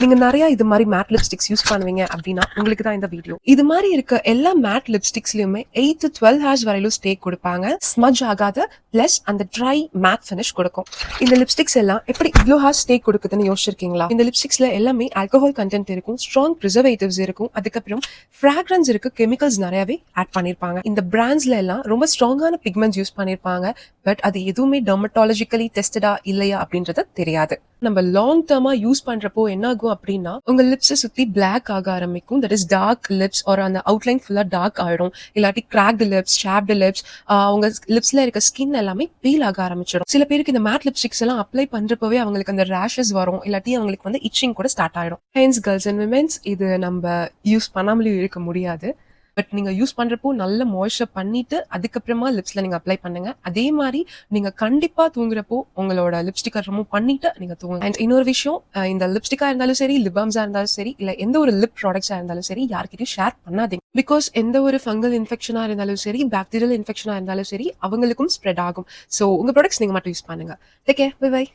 நீங்க நிறைய இது மாதிரி மேட் லிப்ஸ்டிக்ஸ் யூஸ் பண்ணுவீங்க அப்படின்னா உங்களுக்கு தான் இந்த வீடியோ. இது மாதிரி இருக்க எல்லா மேட் லிப்ஸ்டிக்ஸ்லயுமே 8 to 12 ஹார்ஸ் வரையிலும் ஸ்டே கொடுப்பாங்க. ஸ்மஜ் ஆகாத பிளஸ் அந்த ட்ரை மேட் ஃபினிஷ் கொடுக்கும். இந்த லிப்ஸ்டிக்ஸ் எல்லாம் எப்படி இவ்வளோ ஹார்ஸ் ஸ்டே கொடுக்குதுன்னு யோசிச்சிருக்கீங்களா? இந்த லிப்ஸ்டிக்ஸ்ல எல்லாமே ஆல்கஹால் கண்டென்ட் இருக்கும், ஸ்ட்ராங் ப்ரிசர்வேட்டிவ்ஸ் இருக்கும், அதுக்கப்புறம் ஃப்ராக்ரன்ஸ் இருக்கு, கெமிக்கல்ஸ் நிறையவே ஆட் பண்ணிருப்பாங்க. இந்த பிராண்ட்ஸ்ல எல்லாம் ரொம்ப ஸ்ட்ராங்கான பிக்மெண்ட்ஸ் யூஸ் பண்ணிருப்பாங்க. பட் அது எதுவுமே டெர்மட்டாலஜிக்கலி டெஸ்டடா இல்லையா அப்படின்றது தெரியாது. நம்ம லாங் டேர்மா யூஸ் பண்றப்போ என்ன ஆகும் அப்படின்னா உங்க லிப்ஸை சுத்தி பிளாக் ஆக ஆரம்பிக்கும். தட் இஸ் டார்க் லிப்ஸ் ஒரு அந்த அவுட்லைன் ஃபுல்லா டார்க் ஆயிடும். இல்லாட்டி கிராக்டு லிப்ஸ், சாப்டு லிப்ஸ், உங்க லிப்ஸ்ல இருக்க ஸ்கின் எல்லாமே பீல் ஆக ஆரம்பிச்சிடும். சில பேருக்கு இந்த மேட் லிப்ஸ்டிக்ஸ் எல்லாம் அப்ளை பண்றப்பவே அவங்களுக்கு அந்த ரேஷஸ் வரும், இல்லாட்டி அவங்களுக்கு வந்து இச்சிங் கூட ஸ்டார்ட் ஆயிடும். ஹென்ஸ் கேர்ள்ஸ் அண்ட் விமென்ஸ் இது நம்ம யூஸ் பண்ணாமலேயும் இருக்க முடியாது. பட் நீங்க யூஸ் பண்றப்போ நல்ல மாய்ஸ்சர் பண்ணிட்டு அதுக்கப்புறமா லிப்ஸ்ல நீங்க அப்ளை பண்ணுங்க. அதே மாதிரி நீங்க கண்டிப்பா தூங்குறப்போ உங்களோட லிப்ஸ்டிக்கை ரிமூவ் பண்ணிட்டு நீங்க தூங்குங்க. அண்ட் இன்னொரு விஷயம், இந்த லிப்ஸ்டிக்கா இருந்தாலும் சரி, லிப் பாம்ஸா இருந்தாலும் சரி, இல்ல எந்த ஒரு லிப் ப்ராடக்ட்ஸா இருந்தாலும் சரி, யார்கிட்டயும் ஷேர் பண்ணாதீங்க. பிகாஸ் எந்த ஒரு ஃபங்கல் இன்ஃபெக்ஷனா இருந்தாலும் சரி, பாக்டீரியல் இன்ஃபெக்ஷனா இருந்தாலும் சரி, அவங்களுக்கும் ஸ்ப்ரெட் ஆகும். ஸோ உங்க ப்ராடக்ட்ஸ் நீங்க மட்டும் யூஸ் பண்ணுங்க. Take care, bye by.